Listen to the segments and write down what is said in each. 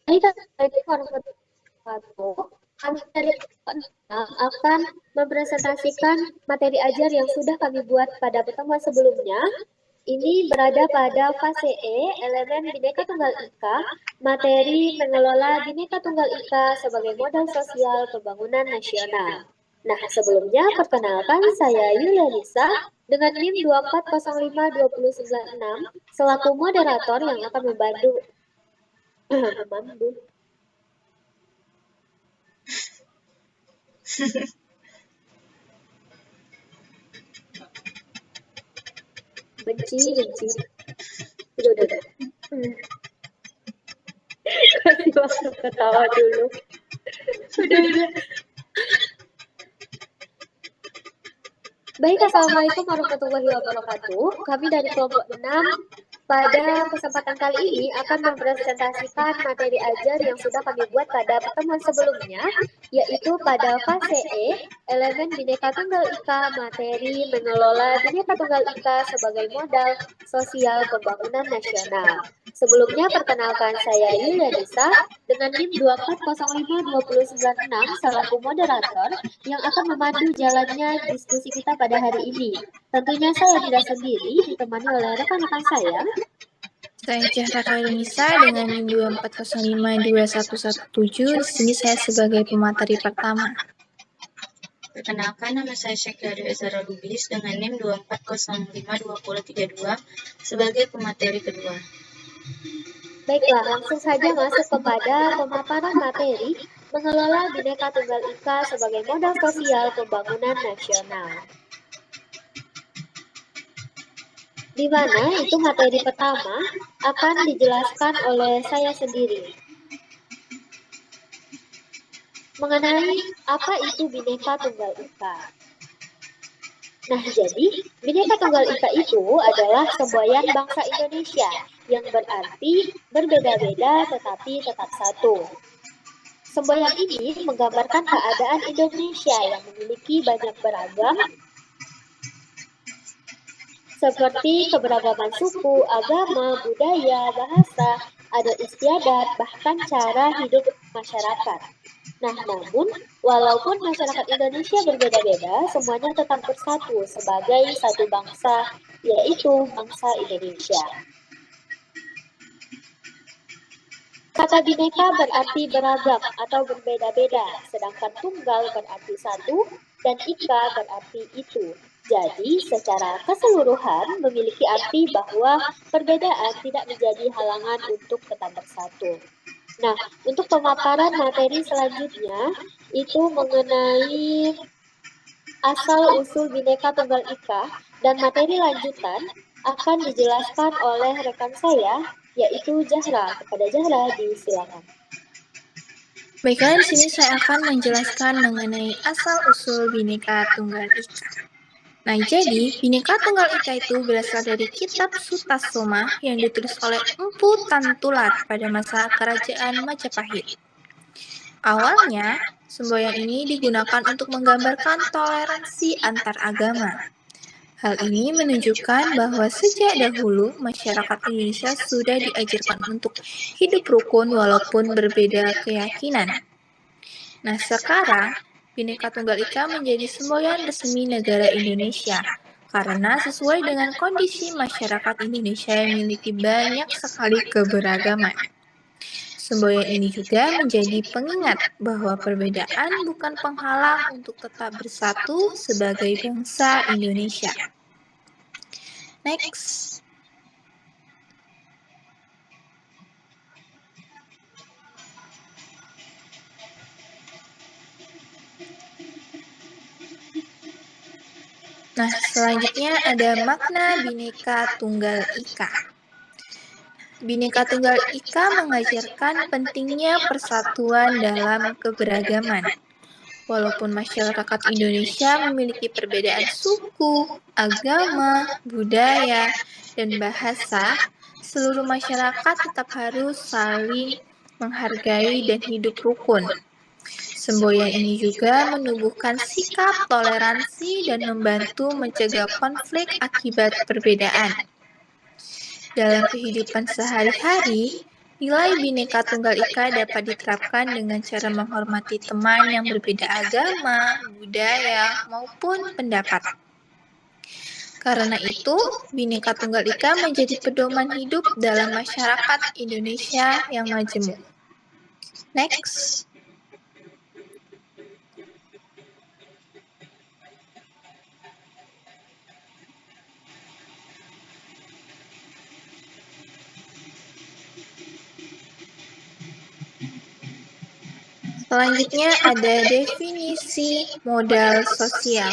Baik, Assalamualaikum warahmatullahi wabarakatuh. Kami dari kelompok 6 akan mempresentasikan materi ajar yang sudah kami buat pada pertemuan sebelumnya. Ini berada pada fase E, elemen Bhinneka Tunggal Ika, materi mengelola Bhinneka Tunggal Ika sebagai modal sosial pembangunan nasional. Nah, sebelumnya perkenalkan saya Yulianisa dengan NIM 2405296 selaku moderator yang akan memandu. benci udah kasih waktu ketawa dulu udah baik. Assalamualaikum warahmatullahi wabarakatuh. Kami dari kelompok 6 pada kesempatan kali ini akan mempresentasikan materi ajar yang sudah kami buat pada pertemuan sebelumnya, yaitu pada fase E, elemen Bhinneka Tunggal Ika, materi mengelola Bhinneka Tunggal Ika sebagai modal sosial pembangunan nasional. Sebelumnya perkenalkan saya Yulianisa dengan NIM 2405296 selaku moderator yang akan memandu jalannya diskusi kita pada hari ini. Tentunya saya tidak sendiri, ditemani oleh rekan-rekan saya. Saya Zahra Khairunisa dengan NIM 2405217. Di sini saya sebagai pemateri pertama. Perkenalkan, nama saya Syekhdari Ezara Lubis dengan NIM 2405232 sebagai pemateri kedua. Baiklah, langsung saja masuk kepada pemaparan materi mengelola Bhinneka Tunggal Ika sebagai modal sosial pembangunan nasional. Di mana itu materi pertama akan dijelaskan oleh saya sendiri. Mengenai apa itu Bhinneka Tunggal Ika. Nah, jadi Bhinneka Tunggal Ika itu adalah semboyan bangsa Indonesia yang berarti berbeda-beda tetapi tetap satu. Semboyan ini menggambarkan keadaan Indonesia yang memiliki banyak beragam seperti keberagaman suku, agama, budaya, bahasa, adat istiadat, bahkan cara hidup masyarakat. Nah, namun, walaupun masyarakat Indonesia berbeda-beda, semuanya tetap bersatu sebagai satu bangsa, yaitu bangsa Indonesia. Kata Bhinneka berarti beragam atau berbeda-beda, sedangkan tunggal berarti satu, dan ika berarti itu. Jadi, secara keseluruhan memiliki arti bahwa perbedaan tidak menjadi halangan untuk tetap bersatu. Nah, untuk pemaparan materi selanjutnya itu mengenai asal-usul Bhinneka Tunggal Ika dan materi lanjutan akan dijelaskan oleh rekan saya, yaitu Zahra. Kepada Zahra, disilakan. Baiklah, di sini saya akan menjelaskan mengenai asal-usul Bhinneka Tunggal Ika. Nah, jadi Bhinneka Tunggal Ika itu berasal dari kitab Sutasoma yang ditulis oleh Empu Tantular pada masa kerajaan Majapahit. Awalnya, semboyan ini digunakan untuk menggambarkan toleransi antar agama. Hal ini menunjukkan bahwa sejak dahulu masyarakat Indonesia sudah diajarkan untuk hidup rukun walaupun berbeda keyakinan. Nah, sekarang Bhinneka Tunggal Ika menjadi semboyan resmi negara Indonesia karena sesuai dengan kondisi masyarakat Indonesia yang memiliki banyak sekali keberagaman. Semboyan ini juga menjadi pengingat bahwa perbedaan bukan penghalang untuk tetap bersatu sebagai bangsa Indonesia. Next. Nah, selanjutnya ada makna Bhinneka Tunggal Ika. Bhinneka Tunggal Ika mengajarkan pentingnya persatuan dalam keberagaman. Walaupun masyarakat Indonesia memiliki perbedaan suku, agama, budaya, dan bahasa, seluruh masyarakat tetap harus saling menghargai dan hidup rukun. Semboyan ini juga menumbuhkan sikap toleransi dan membantu mencegah konflik akibat perbedaan. Dalam kehidupan sehari-hari, Nilai Bhinneka Tunggal Ika dapat diterapkan dengan cara menghormati teman yang berbeda agama, budaya, maupun pendapat. Karena itu, Bhinneka Tunggal Ika menjadi pedoman hidup dalam masyarakat Indonesia yang majemuk. Next. Selanjutnya ada definisi modal sosial.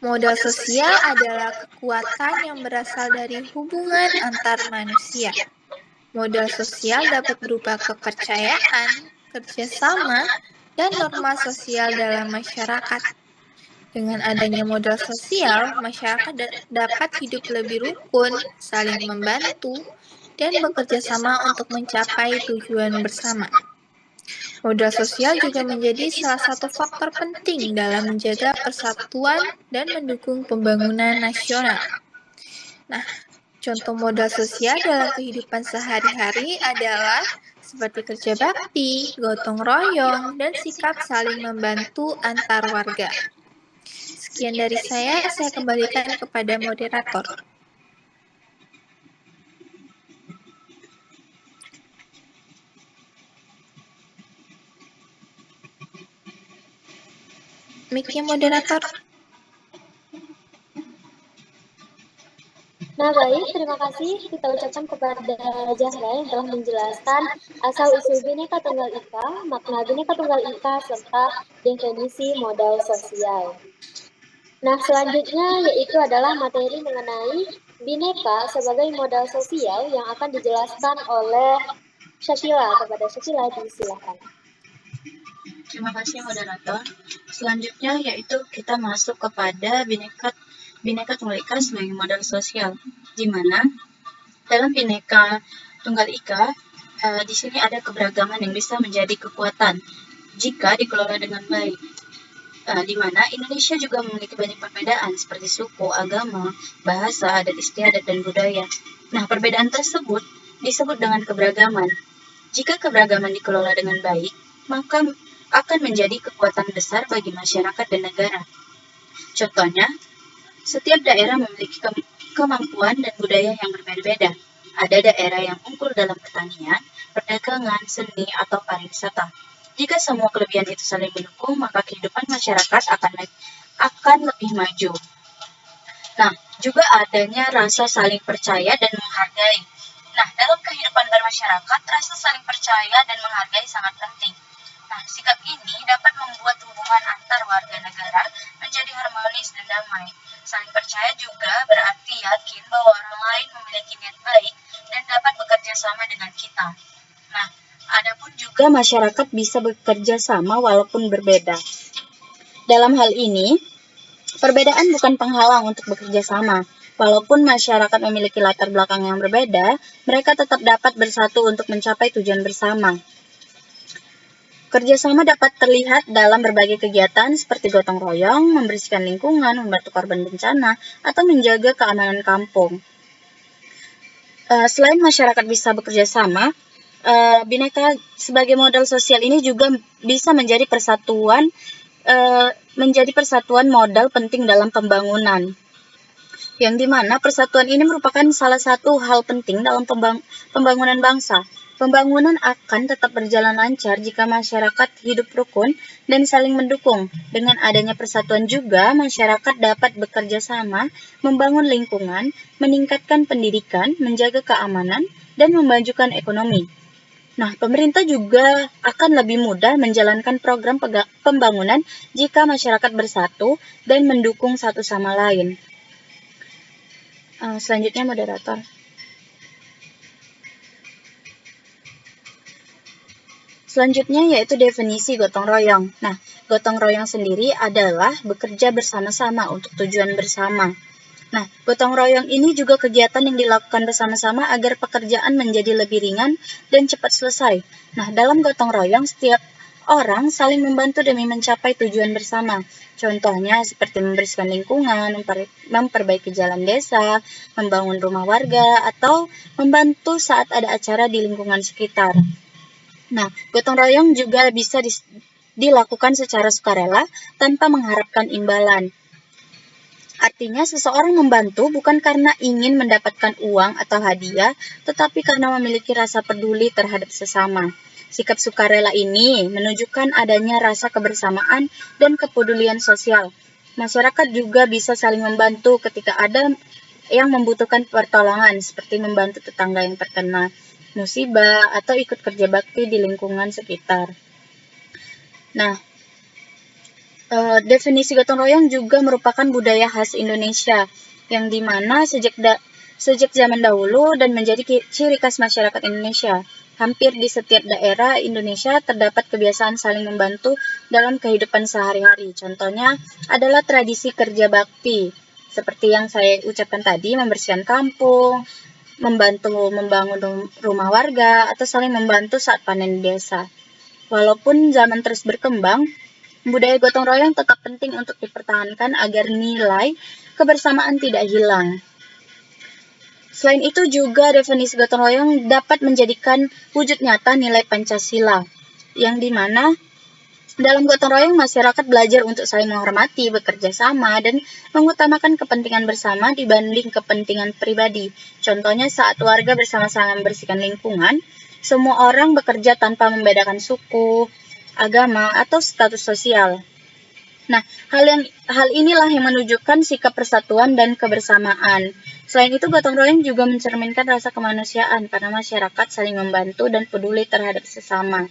Modal sosial adalah kekuatan yang berasal dari hubungan antar manusia. Modal sosial dapat berupa kepercayaan, kerjasama, dan norma sosial dalam masyarakat. Dengan adanya modal sosial, masyarakat dapat hidup lebih rukun, saling membantu, dan bekerja sama untuk mencapai tujuan bersama. Modal sosial juga menjadi salah satu faktor penting dalam menjaga persatuan dan mendukung pembangunan nasional. Nah, contoh modal sosial dalam kehidupan sehari-hari adalah seperti kerja bakti, gotong royong, dan sikap saling membantu antar warga. Sekian dari saya kembalikan kepada moderator. Mic-nya moderator. Nah baik, terima kasih kita ucapkan kepada Zahra yang telah menjelaskan asal-usul Bhinneka Tunggal Ika, makna Bhinneka Tunggal Ika, serta definisi modal sosial. Nah selanjutnya yaitu adalah materi mengenai Bhinneka sebagai modal sosial yang akan dijelaskan oleh Syakila. Kepada Syakila disilakan. Terima kasih moderator. Selanjutnya yaitu kita masuk kepada Bhinneka Tunggal Ika sebagai modal sosial, di mana dalam Bhinneka Tunggal Ika di sini ada keberagaman yang bisa menjadi kekuatan jika dikelola dengan baik. Di mana Indonesia juga memiliki banyak perbedaan seperti suku, agama, bahasa, adat istiadat, dan budaya. Nah, perbedaan tersebut disebut dengan keberagaman. Jika keberagaman dikelola dengan baik, maka akan menjadi kekuatan besar bagi masyarakat dan negara. Contohnya, setiap daerah memiliki kemampuan dan budaya yang berbeda-beda. Ada daerah yang unggul dalam pertanian, perdagangan, seni, atau pariwisata. Jika semua kelebihan itu saling mendukung, maka kehidupan masyarakat akan lebih maju. Nah, juga adanya rasa saling percaya dan menghargai. Nah, dalam kehidupan bermasyarakat, rasa saling percaya dan menghargai sangat penting. Nah, sikap ini dapat membuat hubungan antar warga negara menjadi harmonis dan damai. Saling percaya juga berarti yakin bahwa orang lain memiliki niat baik dan dapat bekerja sama dengan kita. Nah, adapun juga masyarakat bisa bekerja sama walaupun berbeda. Dalam hal ini, perbedaan bukan penghalang untuk bekerja sama. Walaupun masyarakat memiliki latar belakang yang berbeda, mereka tetap dapat bersatu untuk mencapai tujuan bersama. Kerjasama dapat terlihat dalam berbagai kegiatan seperti gotong royong, membersihkan lingkungan, membantu korban bencana, atau menjaga keamanan kampung. Selain masyarakat bisa bekerja sama, Bhinneka sebagai modal sosial ini juga bisa menjadi persatuan modal penting dalam pembangunan. Yang dimana persatuan ini merupakan salah satu hal penting dalam pembangunan bangsa. Pembangunan akan tetap berjalan lancar jika masyarakat hidup rukun dan saling mendukung. Dengan adanya persatuan juga, masyarakat dapat bekerja sama, membangun lingkungan, meningkatkan pendidikan, menjaga keamanan, dan memajukan ekonomi. Nah, pemerintah juga akan lebih mudah menjalankan program pembangunan jika masyarakat bersatu dan mendukung satu sama lain. Selanjutnya moderator. Selanjutnya yaitu definisi gotong royong. Nah, gotong royong sendiri adalah bekerja bersama-sama untuk tujuan bersama. Nah, gotong royong ini juga kegiatan yang dilakukan bersama-sama agar pekerjaan menjadi lebih ringan dan cepat selesai. Nah, dalam gotong royong setiap orang saling membantu demi mencapai tujuan bersama. Contohnya seperti membersihkan lingkungan, memperbaiki jalan desa, membangun rumah warga, atau membantu saat ada acara di lingkungan sekitar. Nah, gotong royong juga bisa dilakukan secara sukarela tanpa mengharapkan imbalan. Artinya, seseorang membantu bukan karena ingin mendapatkan uang atau hadiah, tetapi karena memiliki rasa peduli terhadap sesama. Sikap sukarela ini menunjukkan adanya rasa kebersamaan dan kepedulian sosial. Masyarakat juga bisa saling membantu ketika ada yang membutuhkan pertolongan, seperti membantu tetangga yang terkena musibah atau ikut kerja bakti di lingkungan sekitar. Nah, definisi gotong royong juga merupakan budaya khas Indonesia, yang dimana sejak zaman dahulu dan menjadi ciri khas masyarakat Indonesia. Hampir di setiap daerah Indonesia terdapat kebiasaan saling membantu dalam kehidupan sehari-hari. Contohnya adalah tradisi kerja bakti, seperti yang saya ucapkan tadi, membersihkan kampung, membantu membangun rumah warga, atau saling membantu saat panen di desa. Walaupun zaman terus berkembang, budaya gotong royong tetap penting untuk dipertahankan agar nilai kebersamaan tidak hilang. Selain itu juga definisi gotong royong dapat menjadikan wujud nyata nilai Pancasila, yang dimana dalam gotong royong masyarakat belajar untuk saling menghormati, bekerja sama, dan mengutamakan kepentingan bersama dibanding kepentingan pribadi. Contohnya saat warga bersama-sama membersihkan lingkungan, semua orang bekerja tanpa membedakan suku, agama, atau status sosial. Nah, hal inilah yang menunjukkan sikap persatuan dan kebersamaan. Selain itu, gotong royong juga mencerminkan rasa kemanusiaan karena masyarakat saling membantu dan peduli terhadap sesama.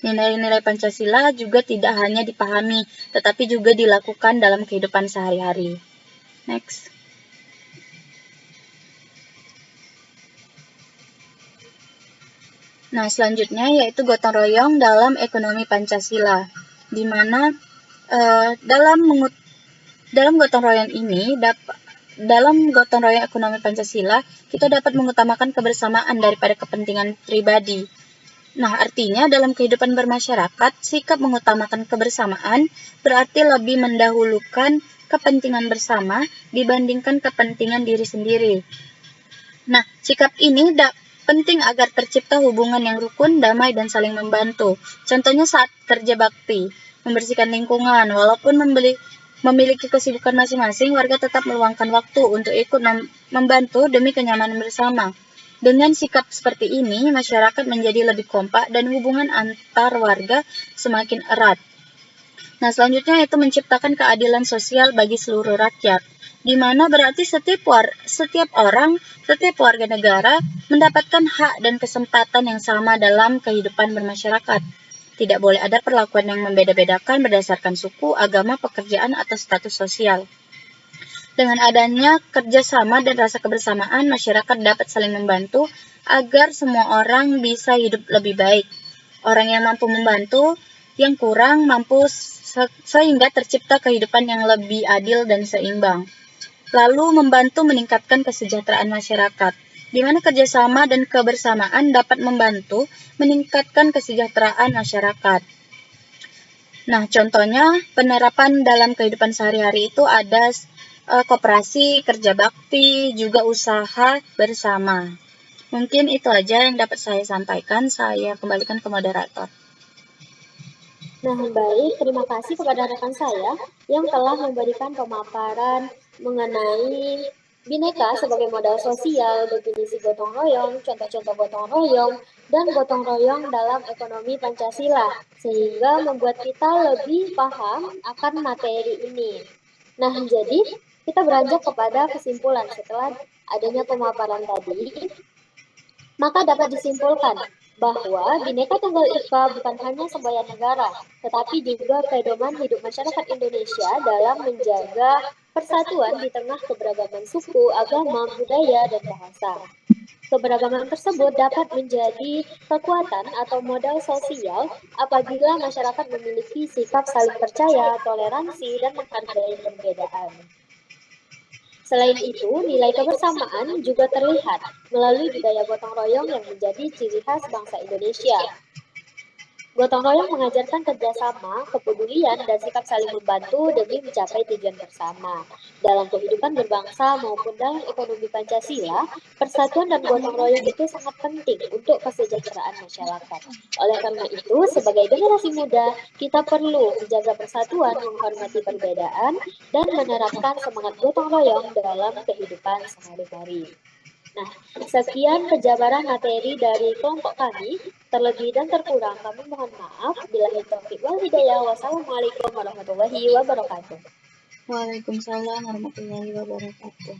Nilai-nilai Pancasila juga tidak hanya dipahami, tetapi juga dilakukan dalam kehidupan sehari-hari. Next. Nah, selanjutnya yaitu gotong royong dalam ekonomi Pancasila, di mana dalam gotong royong ini dalam gotong royong ekonomi Pancasila kita dapat mengutamakan kebersamaan daripada kepentingan pribadi. Nah, artinya dalam kehidupan bermasyarakat, sikap mengutamakan kebersamaan berarti lebih mendahulukan kepentingan bersama dibandingkan kepentingan diri sendiri. Nah, sikap ini penting agar tercipta hubungan yang rukun, damai, dan saling membantu. Contohnya saat kerja bakti, membersihkan lingkungan, walaupun memiliki kesibukan masing-masing, warga tetap meluangkan waktu untuk ikut membantu demi kenyamanan bersama. Dengan sikap seperti ini, masyarakat menjadi lebih kompak dan hubungan antar warga semakin erat. Nah, selanjutnya itu menciptakan keadilan sosial bagi seluruh rakyat, di mana berarti setiap warga negara mendapatkan hak dan kesempatan yang sama dalam kehidupan bermasyarakat. Tidak boleh ada perlakuan yang membeda-bedakan berdasarkan suku, agama, pekerjaan, atau status sosial. Dengan adanya kerjasama dan rasa kebersamaan, masyarakat dapat saling membantu agar semua orang bisa hidup lebih baik. Orang yang mampu membantu, yang kurang mampu, sehingga tercipta kehidupan yang lebih adil dan seimbang. Lalu membantu meningkatkan kesejahteraan masyarakat, di mana kerjasama dan kebersamaan dapat membantu meningkatkan kesejahteraan masyarakat. Nah, contohnya penerapan dalam kehidupan sehari-hari itu ada koperasi, kerja bakti, juga usaha bersama. Mungkin itu aja yang dapat saya sampaikan. Saya kembalikan ke moderator. Nah, baik, terima kasih kepada rekan saya yang telah memberikan pemaparan mengenai Bhinneka sebagai modal sosial, definisi gotong royong, contoh-contoh gotong royong, dan gotong royong dalam ekonomi Pancasila, sehingga membuat kita lebih paham akan materi ini. Nah, jadi kita beranjak kepada kesimpulan setelah adanya pemaparan tadi, maka dapat disimpulkan bahwa Bhinneka Tunggal Ika bukan hanya semboyan negara, tetapi juga pedoman hidup masyarakat Indonesia dalam menjaga persatuan di tengah keberagaman suku, agama, budaya, dan bahasa. Keberagaman tersebut dapat menjadi kekuatan atau modal sosial apabila masyarakat memiliki sikap saling percaya, toleransi, dan menghargai perbedaan. Selain itu, nilai kebersamaan juga terlihat melalui budaya gotong royong yang menjadi ciri khas bangsa Indonesia. Gotong royong mengajarkan kerjasama, kepedulian, dan sikap saling membantu demi mencapai tujuan bersama. Dalam kehidupan berbangsa maupun dalam ekonomi Pancasila, persatuan dan gotong royong itu sangat penting untuk kesejahteraan masyarakat. Oleh karena itu, sebagai generasi muda, kita perlu menjaga persatuan, menghormati perbedaan, dan menerapkan semangat gotong royong dalam kehidupan sehari-hari. Nah, sekian penjabaran materi dari kelompok kami. Terlebih dan terkurang kami mohon maaf. Billahi taufiq wal hidayah. Wassalamualaikum warahmatullahi wabarakatuh. Waalaikumsalam warahmatullahi wabarakatuh.